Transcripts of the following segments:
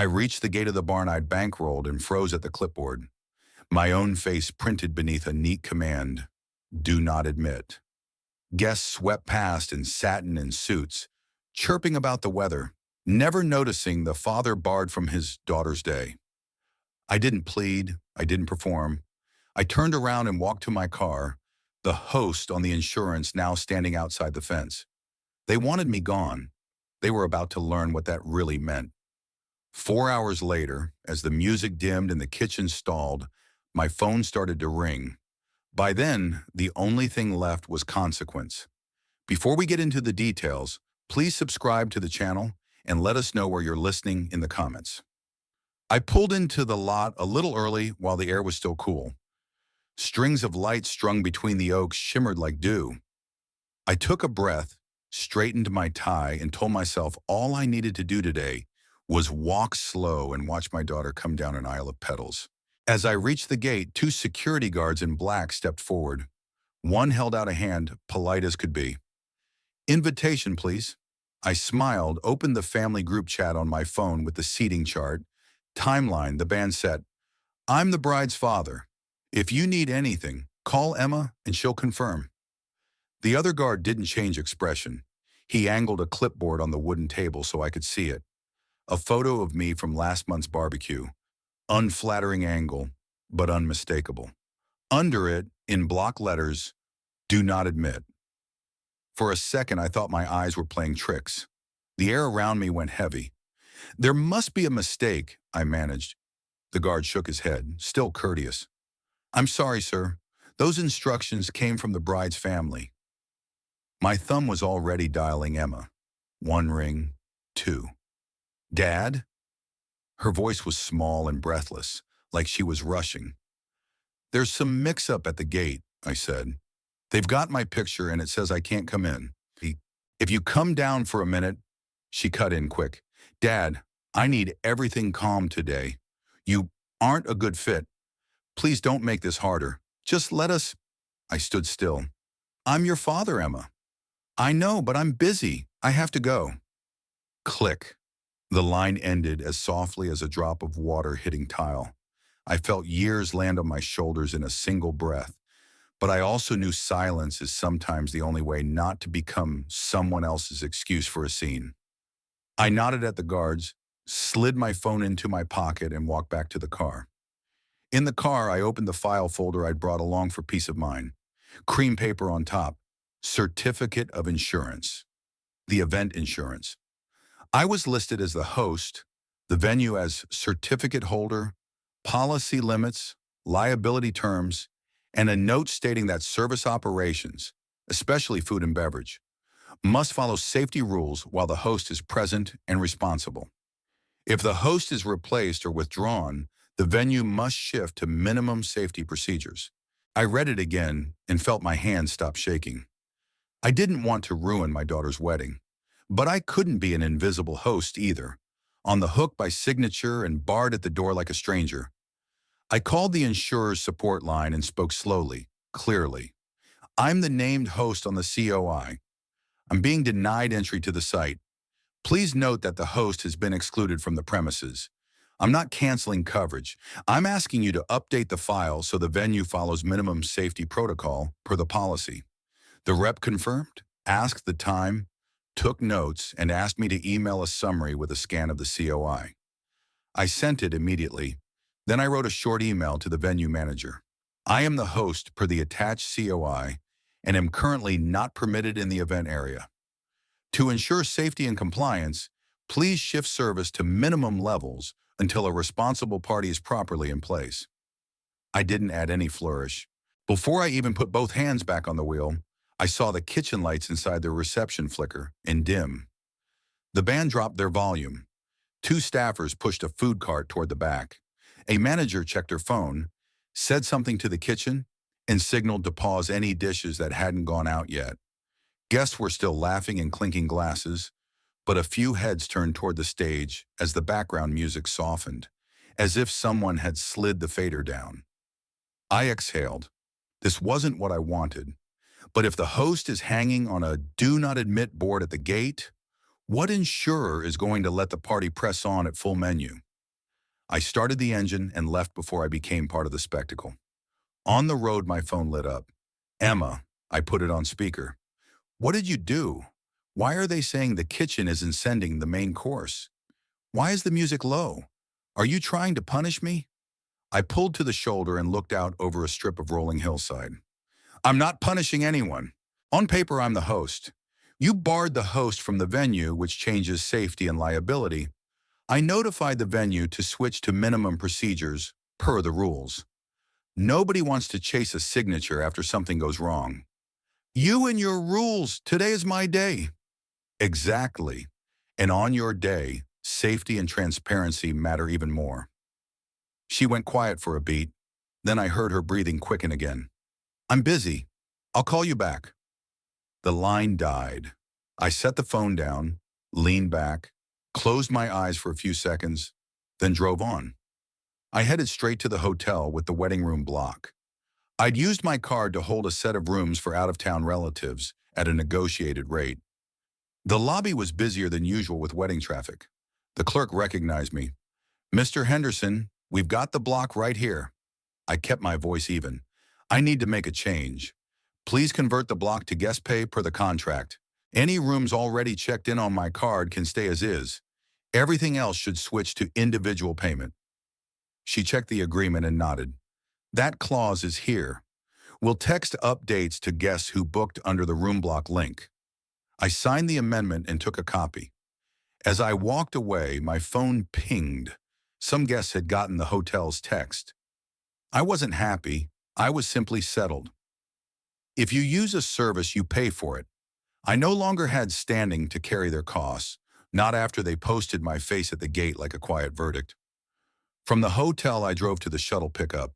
I reached the gate of the barn I'd bankrolled and froze at the clipboard, my own face printed beneath a neat command, "Do not admit." Guests swept past in satin and suits, chirping about the weather, never noticing the father barred from his daughter's day. I didn't plead, I didn't perform. I turned around and walked to my car, the host on the insurance now standing outside the fence. They wanted me gone. They were about to learn what that really meant. 4 hours later, as the music dimmed and the kitchen stalled, my phone started to ring. By then, the only thing left was consequence. Before we get into the details, please subscribe to the channel and let us know where you're listening in the comments. I pulled into the lot a little early while the air was still cool. Strings of lights strung between the oaks shimmered like dew. I took a breath, straightened my tie, and told myself all I needed to do today was walk slow and watch my daughter come down an aisle of petals. As I reached the gate, two security guards in black stepped forward. One held out a hand, polite as could be. "Invitation, please." I smiled, opened the family group chat on my phone with the seating chart. Timeline, the band set. "I'm the bride's father. If you need anything, call Emma and she'll confirm." The other guard didn't change expression. He angled a clipboard on the wooden table so I could see it. A photo of me from last month's barbecue. Unflattering angle, but unmistakable. Under it, in block letters, "Do not admit." For a second, I thought my eyes were playing tricks. The air around me went heavy. "There must be a mistake," I managed. The guard shook his head, still courteous. "I'm sorry, sir. Those instructions came from the bride's family." My thumb was already dialing Emma. One ring, two. "Dad?" Her voice was small and breathless, like she was rushing. "There's some mix-up at the gate," I said. "They've got my picture and it says I can't come in. If you come down for a minute." She cut in quick. "Dad, I need everything calm today. You aren't a good fit. Please don't make this harder. Just let us—" I stood still. "I'm your father, Emma." "I know, but I'm busy. I have to go." Click. The line ended as softly as a drop of water hitting tile. I felt years land on my shoulders in a single breath, but I also knew silence is sometimes the only way not to become someone else's excuse for a scene. I nodded at the guards, slid my phone into my pocket, and walked back to the car. In the car, I opened the file folder I'd brought along for peace of mind. Cream paper on top. Certificate of insurance. The event insurance. I was listed as the host, the venue as certificate holder, policy limits, liability terms, and a note stating that service operations, especially food and beverage, must follow safety rules while the host is present and responsible. If the host is replaced or withdrawn, the venue must shift to minimum safety procedures. I read it again and felt my hands stop shaking. I didn't want to ruin my daughter's wedding, but I couldn't be an invisible host either, on the hook by signature and barred at the door like a stranger. I called the insurer's support line and spoke slowly, clearly. "I'm the named host on the COI. I'm being denied entry to the site. Please note that the host has been excluded from the premises. I'm not canceling coverage. I'm asking you to update the file so the venue follows minimum safety protocol per the policy." The rep confirmed, asked the time, took notes, and asked me to email a summary with a scan of the COI. I sent it immediately. Then I wrote a short email to the venue manager. "I am the host per the attached COI and am currently not permitted in the event area. To ensure safety and compliance, please shift service to minimum levels until a responsible party is properly in place." I didn't add any flourish. Before I even put both hands back on the wheel, I saw the kitchen lights inside the reception flicker and dim. The band dropped their volume. Two staffers pushed a food cart toward the back. A manager checked her phone, said something to the kitchen, and signaled to pause any dishes that hadn't gone out yet. Guests were still laughing and clinking glasses, but a few heads turned toward the stage as the background music softened, as if someone had slid the fader down. I exhaled. This wasn't what I wanted. But if the host is hanging on a "do not admit" board at the gate, what insurer is going to let the party press on at full menu? I started the engine and left before I became part of the spectacle. On the road, my phone lit up. Emma, I put it on speaker. What did you do? Why are they saying the kitchen isn't sending the main course? Why is the music low? Are you trying to punish me? I pulled to the shoulder and looked out over a strip of rolling hillside. I'm not punishing anyone. On paper, I'm the host. You barred the host from the venue, which changes safety and liability. I notified the venue to switch to minimum procedures per the rules. Nobody wants to chase a signature after something goes wrong. You and your rules. Today is my day. Exactly. And on your day, safety and transparency matter even more. She went quiet for a beat. Then I heard her breathing quicken again. I'm busy. I'll call you back. The line died. I set the phone down, leaned back, closed my eyes for a few seconds, then drove on. I headed straight to the hotel with the wedding room block. I'd used my card to hold a set of rooms for out-of-town relatives at a negotiated rate. The lobby was busier than usual with wedding traffic. The clerk recognized me. Mr. Henderson, we've got the block right here. I kept my voice even. I need to make a change. Please convert the block to guest pay per the contract. Any rooms already checked in on my card can stay as is. Everything else should switch to individual payment. She checked the agreement and nodded. That clause is here. We'll text updates to guests who booked under the room block link. I signed the amendment and took a copy. As I walked away, my phone pinged. Some guests had gotten the hotel's text. I wasn't happy. I was simply settled. If you use a service, you pay for it. I no longer had standing to carry their costs, not after they posted my face at the gate like a quiet verdict. From the hotel, I drove to the shuttle pickup.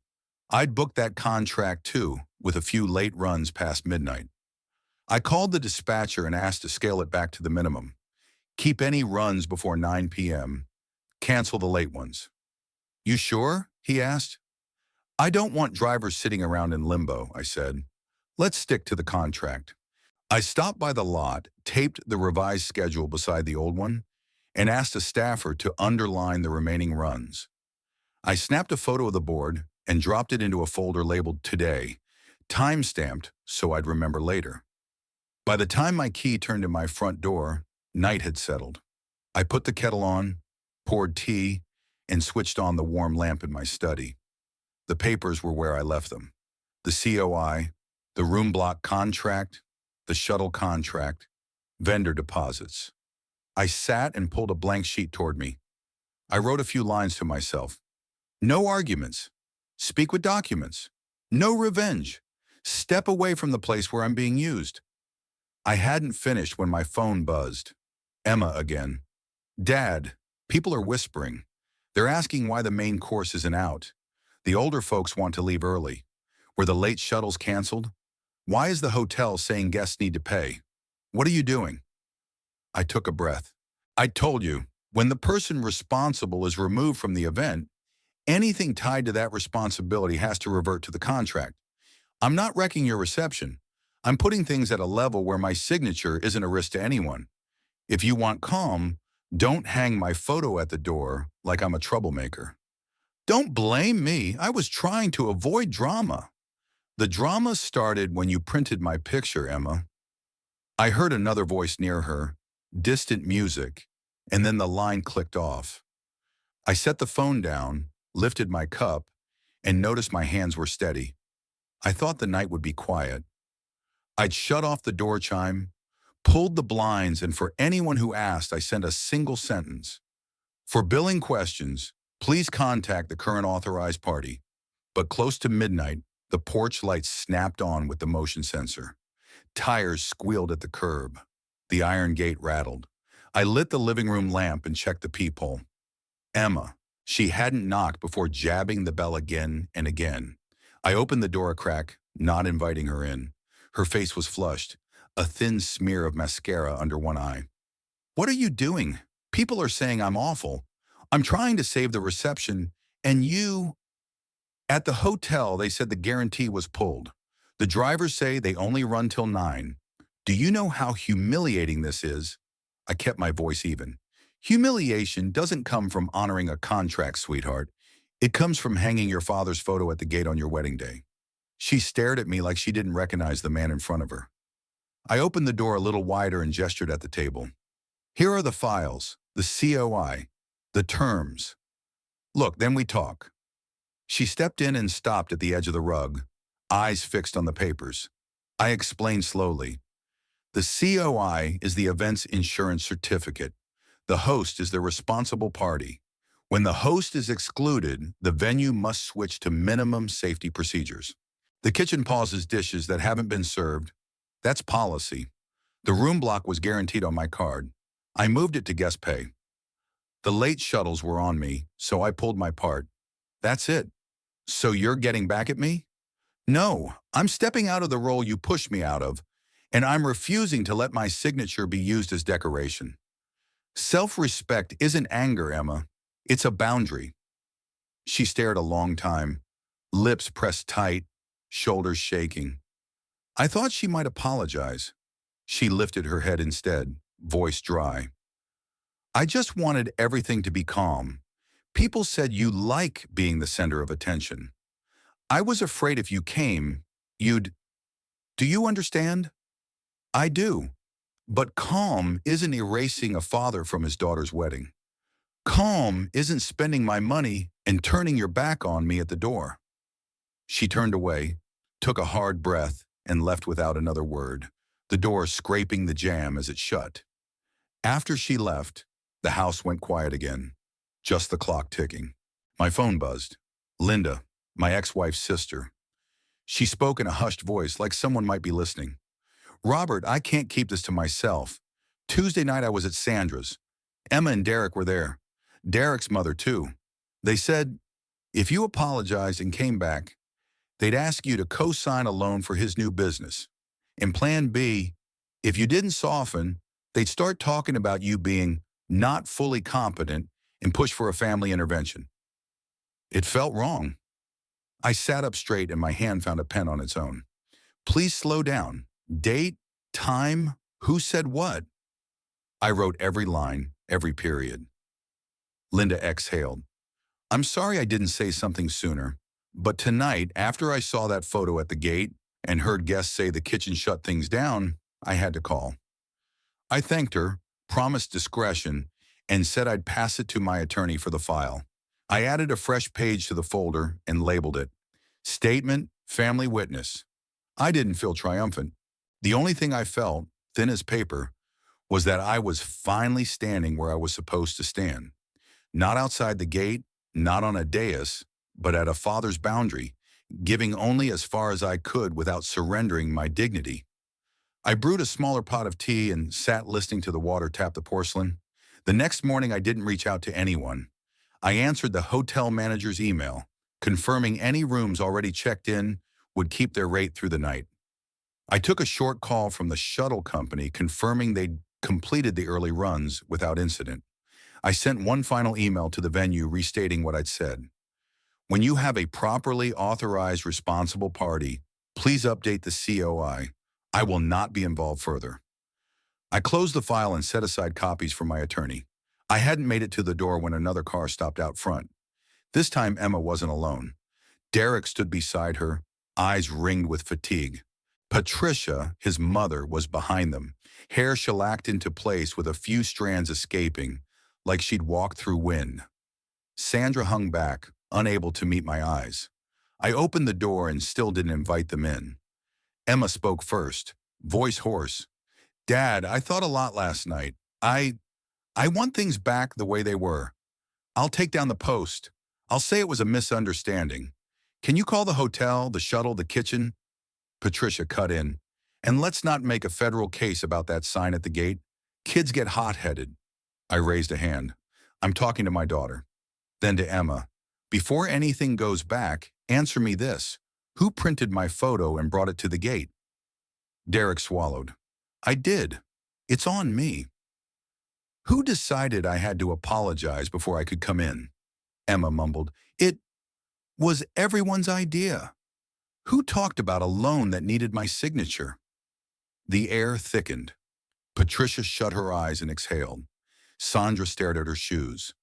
I'd booked that contract too, with a few late runs past midnight. I called the dispatcher and asked to scale it back to the minimum. Keep any runs before 9 p.m. Cancel the late ones. You sure? He asked. I don't want drivers sitting around in limbo, I said. Let's stick to the contract. I stopped by the lot, taped the revised schedule beside the old one, and asked a staffer to underline the remaining runs. I snapped a photo of the board and dropped it into a folder labeled Today, time-stamped so I'd remember later. By the time my key turned in my front door, night had settled. I put the kettle on, poured tea, and switched on the warm lamp in my study. The papers were where I left them. The COI, the room block contract, the shuttle contract, vendor deposits. I sat and pulled a blank sheet toward me. I wrote a few lines to myself. No arguments. Speak with documents. No revenge. Step away from the place where I'm being used. I hadn't finished when my phone buzzed. Emma again. Dad, people are whispering. They're asking why the main course isn't out. The older folks want to leave early. Were the late shuttles canceled? Why is the hotel saying guests need to pay? What are you doing? I took a breath. I told you, when the person responsible is removed from the event, anything tied to that responsibility has to revert to the contract. I'm not wrecking your reception. I'm putting things at a level where my signature isn't a risk to anyone. If you want calm, don't hang my photo at the door like I'm a troublemaker. Don't blame me. I was trying to avoid drama. The drama started when you printed my picture, Emma. I heard another voice near her, distant music, and then the line clicked off. I set the phone down, lifted my cup, and noticed my hands were steady. I thought the night would be quiet. I'd shut off the door chime, pulled the blinds, and for anyone who asked, I sent a single sentence. For billing questions, please contact the current authorized party. But close to midnight, the porch lights snapped on with the motion sensor. Tires squealed at the curb. The iron gate rattled. I lit the living room lamp and checked the peephole. Emma. She hadn't knocked before jabbing the bell again and again. I opened the door a crack, not inviting her in. Her face was flushed, a thin smear of mascara under one eye. What are you doing? People are saying I'm awful. I'm trying to save the reception, and you... At the hotel, they said the guarantee was pulled. The drivers say they only run till 9. Do you know how humiliating this is? I kept my voice even. Humiliation doesn't come from honoring a contract, sweetheart. It comes from hanging your father's photo at the gate on your wedding day. She stared at me like she didn't recognize the man in front of her. I opened the door a little wider and gestured at the table. Here are the files, the COI, the terms. Look, then we talk. She stepped in and stopped at the edge of the rug, eyes fixed on the papers. I explained slowly. The COI is the event's insurance certificate. The host is the responsible party. When the host is excluded, the venue must switch to minimum safety procedures. The kitchen pauses dishes that haven't been served. That's policy. The room block was guaranteed on my card. I moved it to guest pay. The late shuttles were on me, so I pulled my part. That's it. So you're getting back at me? No, I'm stepping out of the role you pushed me out of, and I'm refusing to let my signature be used as decoration. Self-respect isn't anger, Emma. It's a boundary. She stared a long time, lips pressed tight, shoulders shaking. I thought she might apologize. She lifted her head instead, voice dry. I just wanted everything to be calm. People said you like being the center of attention. I was afraid if you came, you'd... Do you understand? I do. But calm isn't erasing a father from his daughter's wedding. Calm isn't spending my money and turning your back on me at the door. She turned away, took a hard breath, and left without another word, the door scraping the jamb as it shut. After she left, the house went quiet again, just the clock ticking. My phone buzzed. Linda, my ex-wife's sister. She spoke in a hushed voice like someone might be listening. Robert, I can't keep this to myself. Tuesday night I was at Sandra's. Emma and Derek were there. Derek's mother too. They said, if you apologized and came back, they'd ask you to co-sign a loan for his new business. And plan B, if you didn't soften, they'd start talking about you being not fully competent and push for a family intervention. It felt wrong. I sat up straight and my hand found a pen on its own. Please slow down. Date, time, who said what? I wrote every line, every period. Linda exhaled. I'm sorry I didn't say something sooner, but tonight, after I saw that photo at the gate and heard guests say the kitchen shut things down, I had to call. I thanked her, promised discretion, and said I'd pass it to my attorney for the file. I added a fresh page to the folder and labeled it, Statement, Family Witness. I didn't feel triumphant. The only thing I felt, thin as paper, was that I was finally standing where I was supposed to stand. Not outside the gate, not on a dais, but at a father's boundary, giving only as far as I could without surrendering my dignity. I brewed a smaller pot of tea and sat listening to the water tap the porcelain. The next morning I didn't reach out to anyone. I answered the hotel manager's email, confirming any rooms already checked in would keep their rate through the night. I took a short call from the shuttle company confirming they'd completed the early runs without incident. I sent one final email to the venue restating what I'd said. When you have a properly authorized responsible party, please update the COI. I will not be involved further. I closed the file and set aside copies for my attorney. I hadn't made it to the door when another car stopped out front. This time Emma wasn't alone. Derek stood beside her, eyes ringed with fatigue. Patricia, his mother, was behind them, hair shellacked into place with a few strands escaping, like she'd walked through wind. Sandra hung back, unable to meet my eyes. I opened the door and still didn't invite them in. Emma spoke first, voice hoarse. Dad, I thought a lot last night. I want things back the way they were. I'll take down the post. I'll say it was a misunderstanding. Can you call the hotel, the shuttle, the kitchen? Patricia cut in. And let's not make a federal case about that sign at the gate. Kids get hot-headed. I raised a hand. I'm talking to my daughter. Then to Emma. Before anything goes back, answer me this. Who printed my photo and brought it to the gate? Derek swallowed. I did. It's on me. Who decided I had to apologize before I could come in? Emma mumbled. It was everyone's idea. Who talked about a loan that needed my signature? The air thickened. Patricia shut her eyes and exhaled. Sandra stared at her shoes.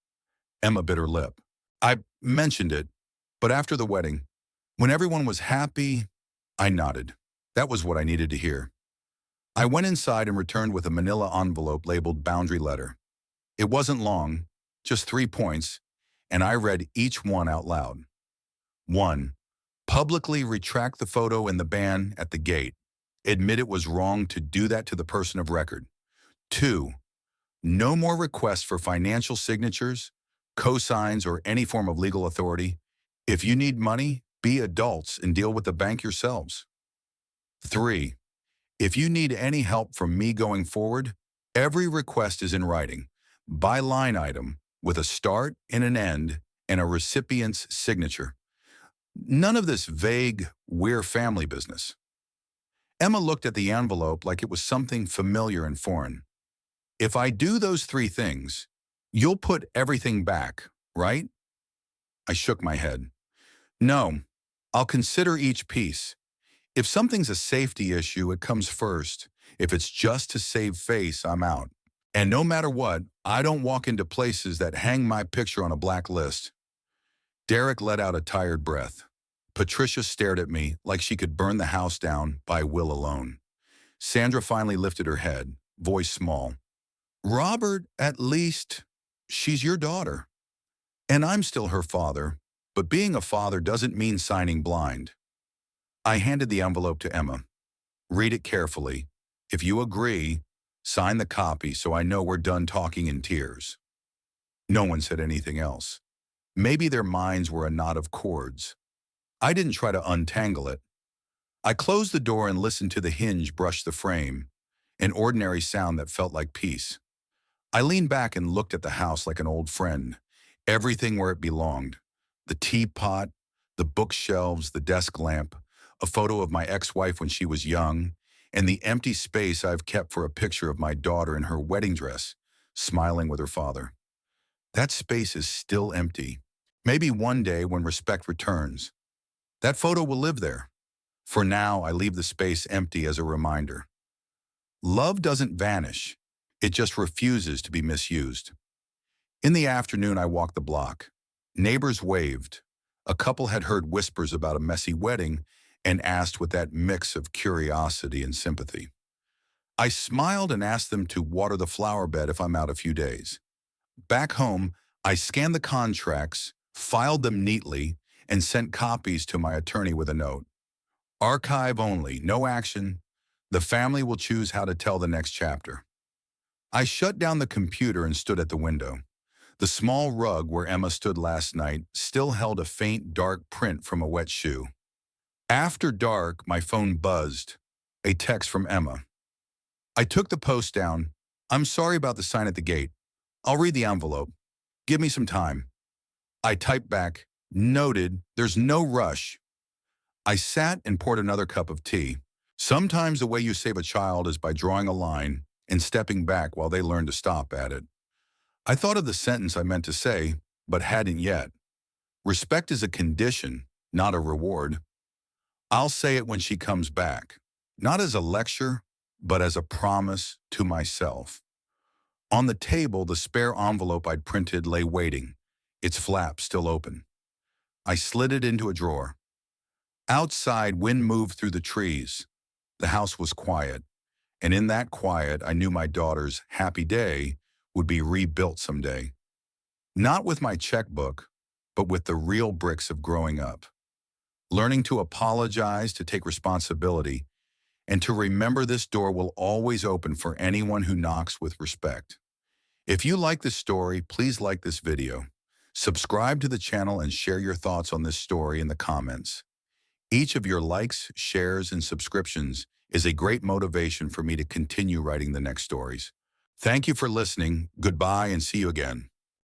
Emma bit her lip. I mentioned it, but after the wedding, when everyone was happy, I nodded. That was what I needed to hear. I went inside and returned with a manila envelope labeled boundary letter. It wasn't long, just 3 points, and I read each one out loud. 1. Publicly retract the photo and the ban at the gate. Admit it was wrong to do that to the person of record. 2. No more requests for financial signatures, cosigns, or any form of legal authority. If you need money, be adults and deal with the bank yourselves. 3. If you need any help from me going forward, every request is in writing, by line item, with a start and an end and a recipient's signature. None of this vague, we're family business. Emma looked at the envelope like it was something familiar and foreign. If I do those 3 things, you'll put everything back, right? I shook my head. No, I'll consider each piece. If something's a safety issue, it comes first. If it's just to save face, I'm out. And no matter what, I don't walk into places that hang my picture on a black list. Derek let out a tired breath. Patricia stared at me like she could burn the house down by will alone. Sandra finally lifted her head, voice small. Robert, at least, she's your daughter. And I'm still her father, but being a father doesn't mean signing blind. I handed the envelope to Emma. Read it carefully. If you agree, sign the copy so I know we're done talking in tears. No one said anything else. Maybe their minds were a knot of cords. I didn't try to untangle it. I closed the door and listened to the hinge brush the frame, an ordinary sound that felt like peace. I leaned back and looked at the house like an old friend, everything where it belonged. The teapot, the bookshelves, the desk lamp, a photo of my ex-wife when she was young, and the empty space I've kept for a picture of my daughter in her wedding dress, smiling with her father. That space is still empty. Maybe one day when respect returns, that photo will live there. For now, I leave the space empty as a reminder. Love doesn't vanish. It just refuses to be misused. In the afternoon, I walked the block. Neighbors waved. A couple had heard whispers about a messy wedding and asked with that mix of curiosity and sympathy. I smiled and asked them to water the flower bed if I'm out a few days. Back home, I scanned the contracts, filed them neatly, and sent copies to my attorney with a note. Archive only, no action. The family will choose how to tell the next chapter. I shut down the computer and stood at the window. The small rug where Emma stood last night still held a faint, dark print from a wet shoe. After dark, my phone buzzed. A text from Emma. I took the post down. I'm sorry about the sign at the gate. I'll read the envelope. Give me some time. I typed back, noted, there's no rush. I sat and poured another cup of tea. Sometimes the way you save a child is by drawing a line and stepping back while they learn to stop at it. I thought of the sentence I meant to say, but hadn't yet. Respect is a condition, not a reward. I'll say it when she comes back, not as a lecture, but as a promise to myself. On the table, the spare envelope I'd printed lay waiting, its flap still open. I slid it into a drawer. Outside, wind moved through the trees. The house was quiet, and in that quiet, I knew my daughter's happy day would be rebuilt someday. Not with my checkbook, but with the real bricks of growing up. Learning to apologize, to take responsibility, and to remember this door will always open for anyone who knocks with respect. If you like this story, please like this video. Subscribe to the channel and share your thoughts on this story in the comments. Each of your likes, shares, and subscriptions is a great motivation for me to continue writing the next stories. Thank you for listening. Goodbye and see you again.